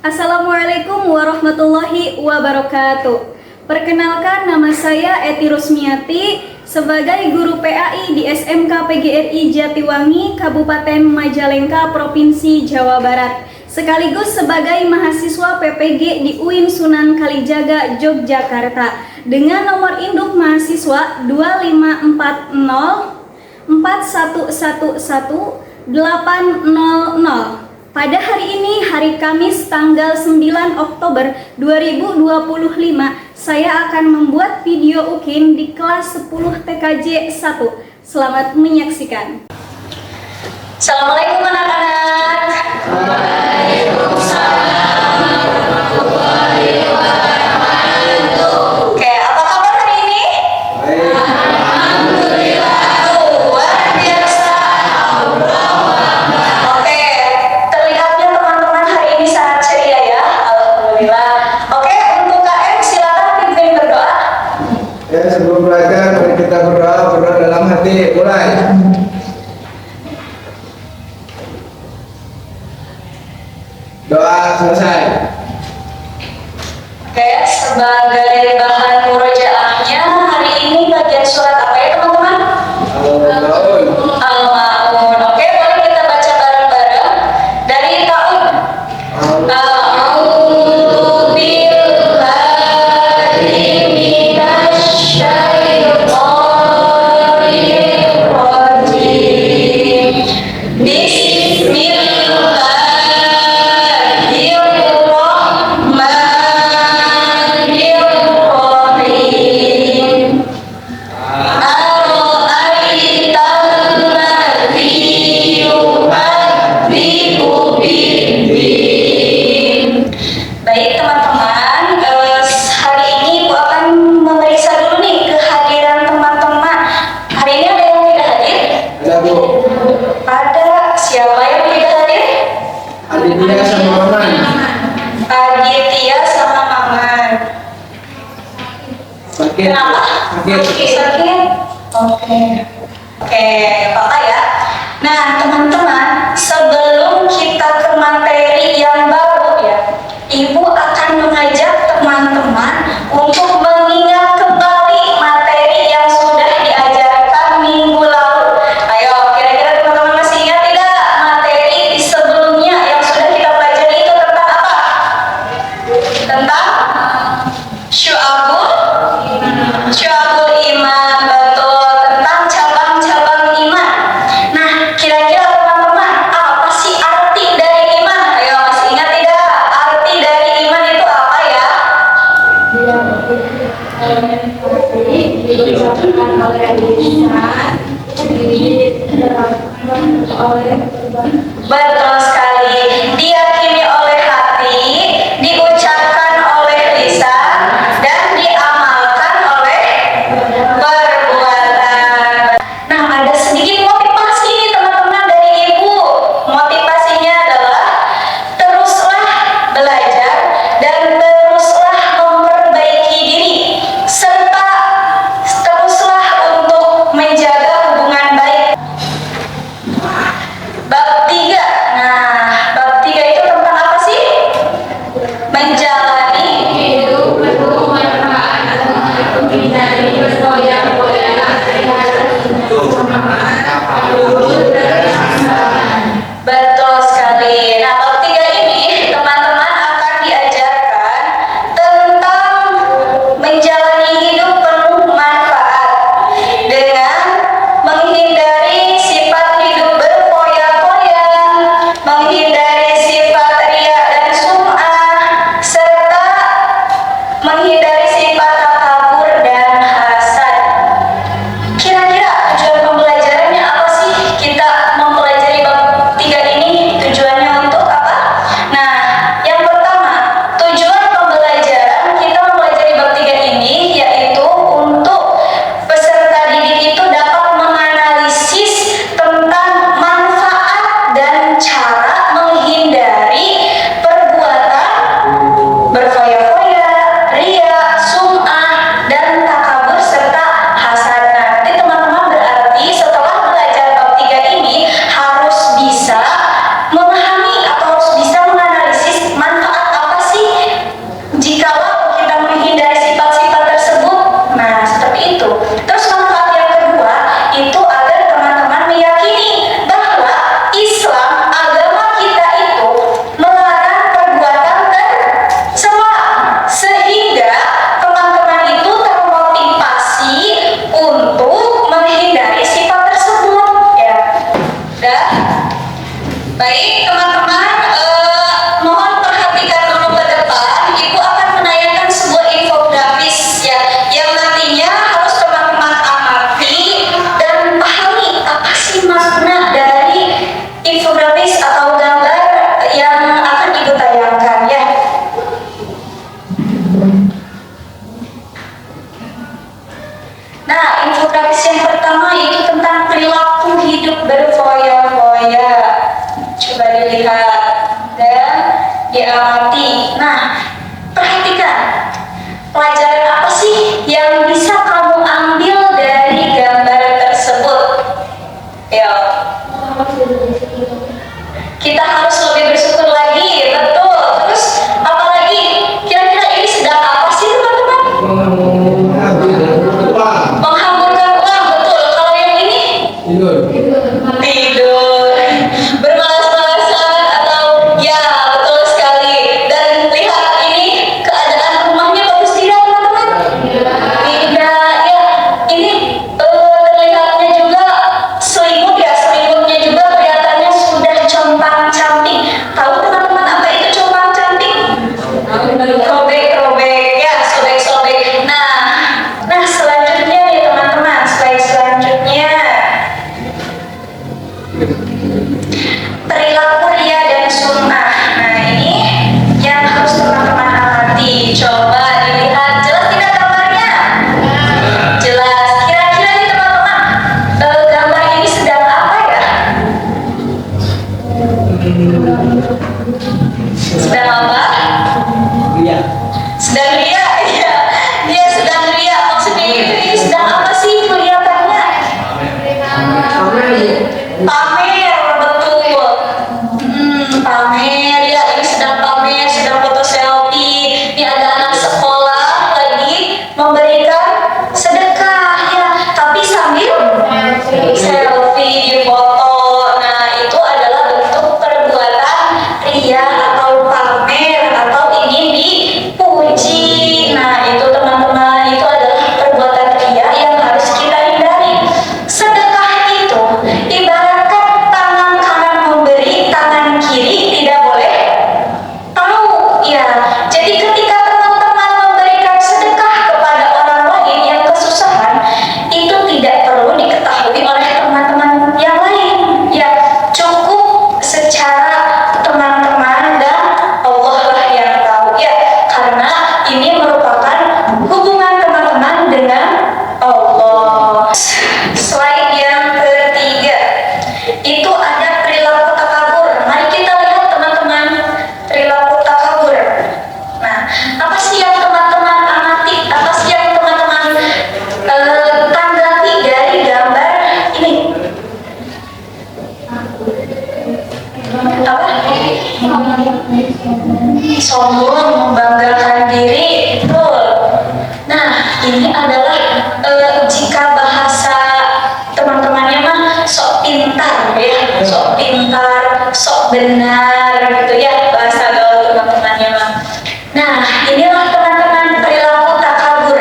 Assalamualaikum warahmatullahi wabarakatuh. Perkenalkan, nama saya Eti Rusmiati sebagai guru PAI di SMK PGRI Jatiwangi, Kabupaten Majalengka, Provinsi Jawa Barat, sekaligus sebagai mahasiswa PPG di UIN Sunan Kalijaga, Yogyakarta, dengan nomor induk mahasiswa 2540 4111 800. Pada hari ini, hari Kamis tanggal 9 Oktober 2025, saya akan membuat video UKIN di kelas 10 TKJ 1. Selamat menyaksikan. Assalamualaikum anak-anak. Waalaikumsalam warahmatullahi wabarakatuh. Oke, apa kabar hari ini? Alhamdulillah. Luar biasa. Oke, terlihatnya teman-teman hari ini sangat ceria ya. Alhamdulillah. Oke, untuk KM silakan pimpin berdoa. Ya, sebelum belajar mari kita berdoa dalam hati. Mulai. Doa selesai. Oke, sebagai bahan murojaahnya hari ini bagian surat apa ya teman-teman? Al-Maun. Al-Ma'un. Oke, boleh kita baca bareng-bareng dari Ta'ud. A'udzu billahi minasy syaithanir rajim. Bismillahirrahmanirrahim. Baik teman-teman, hari ini Ibu akan memeriksa dulu nih kehadiran teman-teman. Hari ini ada yang tidak hadir? Ada Bu. Ada. Siapa yang tidak hadir? Aditya sama Maman. Aditya sama Maman. Sakit. Kenapa? Sakit. Sakit? Oke. Oke, apa ya? Nah, teman-teman, sebelum kita ke materi yang baru ya, Ibu akan mengajak teman-teman untuk mengingat kembali materi yang sudah diajarkan minggu lalu. Ayo, kira-kira teman-teman masih ingat tidak materi di sebelumnya yang sudah kita pelajari itu tentang apa? Tentang Syu'abul iman, betul, tentang cabang-cabang iman. Nah, kira-kira teman-teman, apa sih arti dari iman? Ayo, masih ingat tidak? Arti dari iman itu apa ya? Betul sekali, diyakini oleh hati, diucapkan oleh lisan, dan diamalkan oleh perbuatan. Nah, ada sedikit motivasi nih teman-teman dari Ibu. Motivasinya adalah teruslah belajar dan teruslah memperbaiki diri, serta teruslah untuk menjaga hubungan baik. Bab 3. Nah, bab 3 itu tentang apa sih? Nah, infografis yang pertama itu tentang perilaku hidup berfoya-foya. Coba dilihat dan diamati. Nah, perhatikan pelajaran apa sih yang bisa kamu ambil dari gambar tersebut? Ya, kita harus lebih bersyukur lagi, betul. Terus apalagi? Kira-kira ini sedang apa sih teman-teman? Menghamburkan uang, betul. Kalau yang ini? Tidur. Bermalas-malasan atau ya, betul sekali. Dan lihat ini keadaan rumahnya bagus tidak teman-teman? Tidak, ya. Ini terlihatnya juga selimut ya, selimutnya juga kelihatannya sudah compang-camping. Tahu teman-teman apa itu compang-camping? Robek-robek, ya, sobek-sobek. Nah selanjutnya nih teman-teman, slide selanjutnya. Perilaku ria dan sum'ah. Nah ini yang harus teman-teman amati. Coba dilihat, jelas tidak gambarnya? Jelas. Kira-kira nih teman-teman, gambar ini sedang apa ya? Sedang apa? Sedang ria, ya. Dia sedang ria. Maksudnya ini sedang apa sih kelihatannya? Pamer, betul. Pamer, ya. Ini sedang pamer, sedang foto selfie. Ini ada anak sekolah lagi memberikan sedekah, ya. Tapi sambil selfie di foto. Nah, itu adalah bentuk perbuatan ria atau pamer atau ingin dipuji. Nah, itu teman-teman, itu adalah perbuatan ria yang harus kita hindari. Sedekah itu ibaratkan tangan kanan memberi, tangan kiri tidak boleh tahu, ya. Jadi ketika teman-teman memberikan sedekah kepada orang lain yang kesusahan, itu tidak perlu diketahui oleh teman-teman yang lain, ya. Cukup secara teman-teman dan Allah lah yang tahu, ya. Karena ini merupakan hubungan teman-teman dengan Allah. Slide yang ketiga itu ada perilaku takabur. Mari kita lihat teman-teman, perilaku takabur. Nah, apa sih yang teman-teman amati? Apa sih yang teman-teman tanggapi dari gambar ini? Apa? Sombong, membanggakan diri, betul. Nah, ini adalah jika bahasa teman-temannya mah sok pintar, ya, sok pintar, sok benar, gitu ya bahasa gaul teman-temannya mah. Nah, inilah teman-teman perilaku takabur.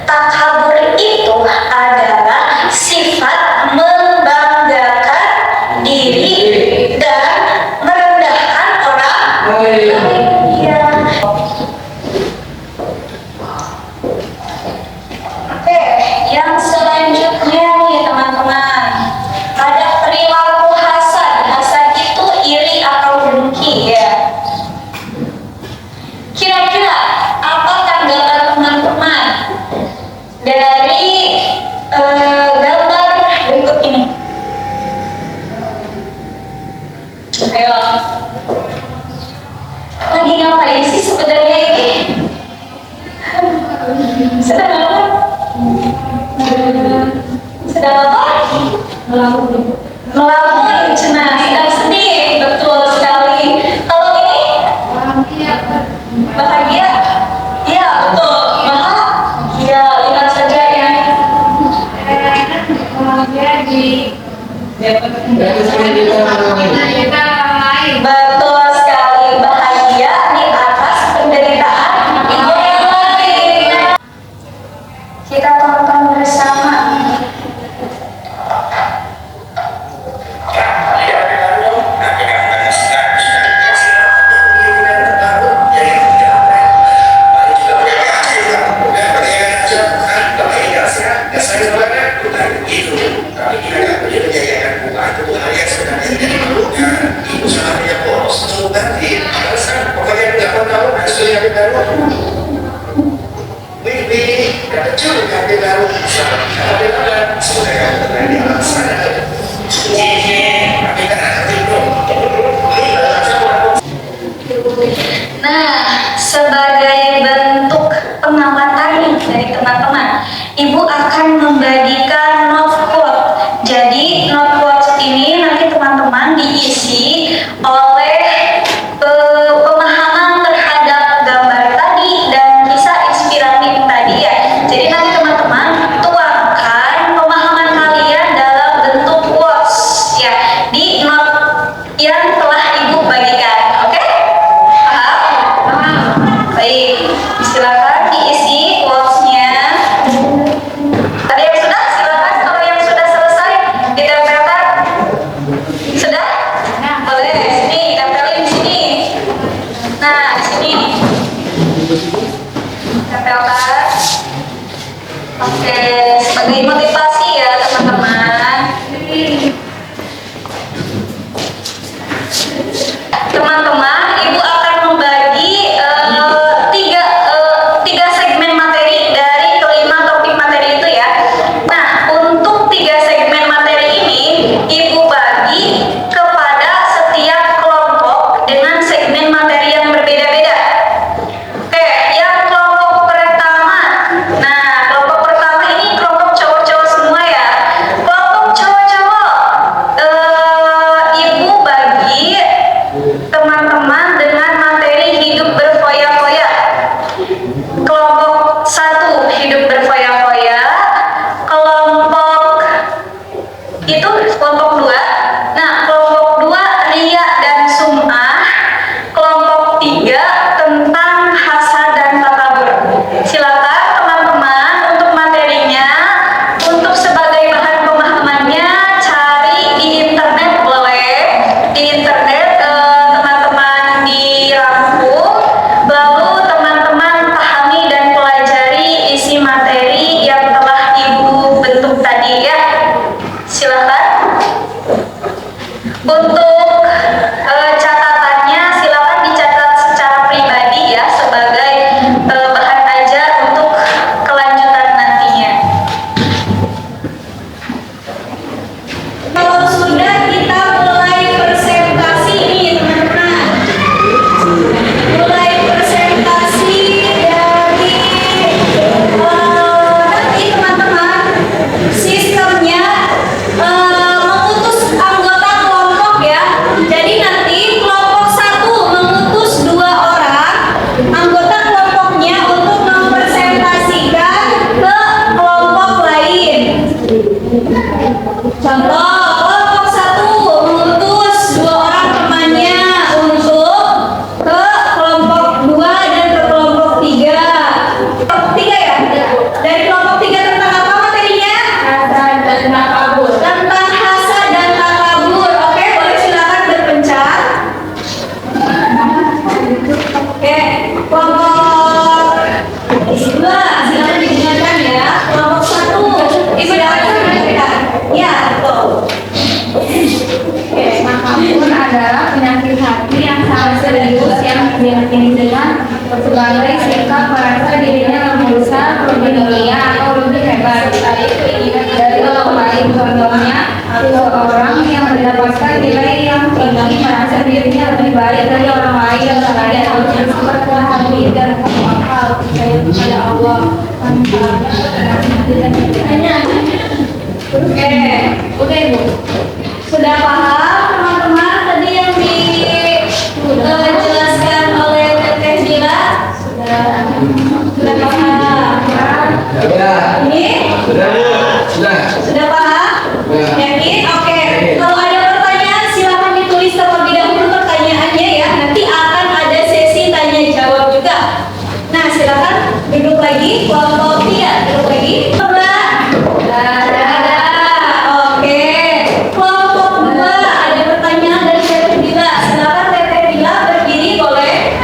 Takabur itu adalah sifat membanggakan diri dan merendahkan orang lain. Ya. Oke, yang selanjutnya nih teman-teman, ada perilaku hasad. Hasad itu iri atau dengki, ya. Kira-kira apa tanggapan teman-teman dari gambar berikut ini? Ayo, lagi ngapain sih sebenarnya ini? Sedang apa? Sedang apa? Melamun, cenah, sedang sedih, betul sekali. Kalau ini bahagia, iya betul. Bahagia, lihat saja ya. Betul sekali, bahagia di atas penderitaan orang lain. Kita tonton bersama. Nah, sebagai bentuk pengamatan nih dari teman-teman, Ibu akan membagikan note quote. Jadi note quote ini nanti teman-teman diisi oleh pemahaman terhadap gambar tadi dan kisah inspiratif tadi ya. Jadi nanti teman-teman tuangkan pemahaman kalian dalam bentuk quotes ya di note yang telah Ibu bagikan. Oke? Baik, silakan diisi quotes-nya. Ada yang sudah? Silakan. Kalau yang sudah selesai ditempelkan. Sudah? Boleh. Sini, tempelin di sini. Nah, di sini. Tempelkan. Oke, sebagai motivasi ya teman-teman. Teman-teman, Ibu akan membagi tiga segmen materi dari kelima topik materi itu ya. Nah, untuk 3 segmen materi ini, Ibu bagi kepada setiap kelompok dengan segmen materi yang berbeda-beda. Oke, yang kelompok pertama. Nah, kelompok pertama ini kelompok cowok-cowok semua ya. Kelompok cowok-cowok, Ibu bagi teman-teman dengan materi hidup berfoya-foya. Kelompok 1 hidup berfoya-foya, kelompok itu kelompok 2. Nah, kelompok 2 ria dan sum'ah, kelompok 3 tentang hasad dan takabur. Silakan teman-teman untuk materinya, untuk sebagai bahan pemahamannya cari di internet boleh. Di internet teman-teman dirangkum, lalu teman-teman pahami dan pelajari isi materi yang telah Ibu bentuk tadi ya. Silakan. Untuk catatannya silakan dicatat secara pribadi ya sebagai bahan ajar untuk kelanjutan nantinya. Kalau sudah kita mulai presentasi nih teman-teman. Mulai presentasi dari nanti teman-teman sistemnya mengutus anggota kelompok ya. Jadi nanti kelompok 1 mengutus 2 orang anggota kelompoknya untuk mempresentasikan ke kelompok lain. Contoh, kelompok 1 mengutus 2 orang temannya untuk ke kelompok 2 dan ke kelompok 3. Kelompok 3 ya? Dari kelompok 3 tentang apa materinya? Hasad dan takabur. Tentang hasad dan takabur. Oke, boleh silakan berpencar. Oke, kelompok 2 silakan didengarkan ya. Kelompok 1 Ibu dapat mendengarkan. Ya, betul. Oke, takabur adalah penyakit hati yang sangat serius yang diyakini dengan sebagai sikap merasa dirinya lebih besar, lebih mulia atau lebih hebat dari orang lain. Contohnya, seseorang yang mendapatkan nilai yang tinggi merasa dirinya lebih baik dari orang lain dan sengaja harus bersifat hati dan akal percaya kepada Allah. Oke, Oke, Bu. sudah paham teman-teman tadi yang dijelaskan oleh Teteh Bila? Sudah paham? Sudah. Ini Sudah, Bu. sudah paham? Ya. Yakin? Oke. Kalau ada pertanyaan silakan ditulis terlebih dahulu pertanyaannya ya. Nanti akan ada sesi tanya jawab juga. Nah, silakan duduk lagi. Kelompok 3 duduk lagi. Ada. Oke. Kelompok 2 ada pertanyaan dari Teteh Bila. Silakan Teteh Bila berdiri boleh.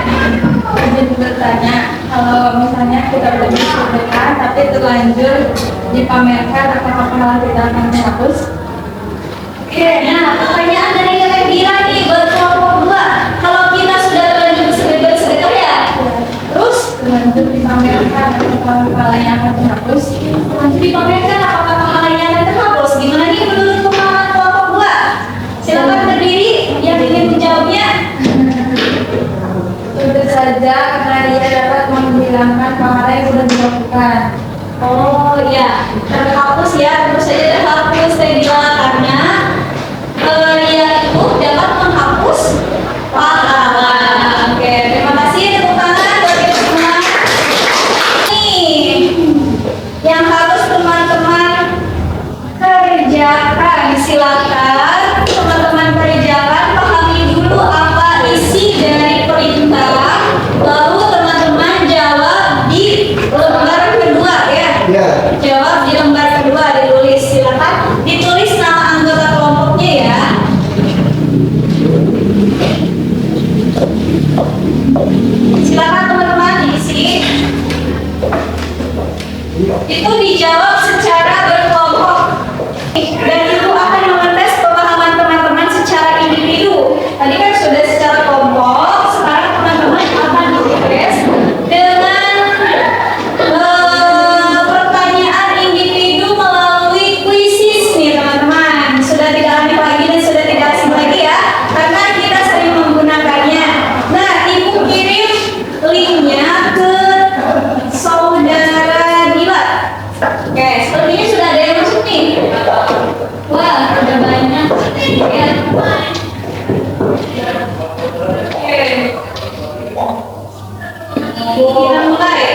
Jadi bertanya, kalau misalnya kita berdiri sedekah tapi terlanjur dipamerkan, apakah pahala kita akan dihapus? Oke, nah pertanyaan dari Teteh Bila nih buat kelompok 2. Kalau kita sudah terlanjur bersedekah ya, terus untuk dipamerkan atau kepalanya akan terhapus? Nanti dipamerkan apakah kepalanya akan terhapus? Gimana nih menurut pemahaman kelompok 2? Silakan berdiri yang ingin menjawabnya. Tentu saja karena dia dapat menghilangkan pahala yang sudah dilakukan. Oh ya, terhapus ya, tentu saja terhapus. Saya bilang karena yaitu dapat menghapus pahala. Oke, terima kasih tepuk tangan buat kita semua. Nih, yang harus teman-teman kerjakan, silakan teman-teman kerjakan, pahami dulu apa isi dari perintah, lalu teman-teman jawab di lembar kedua ya. Ya. Jawab di lembar kedua, ditulis, silakan ditulis nama anggota kelompoknya ya. Silakan teman-teman diisi. Itu dijawab secara berkelompok dan itu akan mengetes pemahaman teman-teman secara individu. Tadi kan sudah secara kelompok, sekarang teman-teman akan dites dengan pertanyaan individu melalui kuisis nih teman-teman. Sudah tidak aneh lagi dan sudah tidak asing lagi ya, karena kita sering menggunakannya. Nah, ibu kirim linknya ke saudara Dila. Oke, sepertinya sudah ada yang masuk nih. Wah, ada banyak. Ya. Oke. Kita mulai.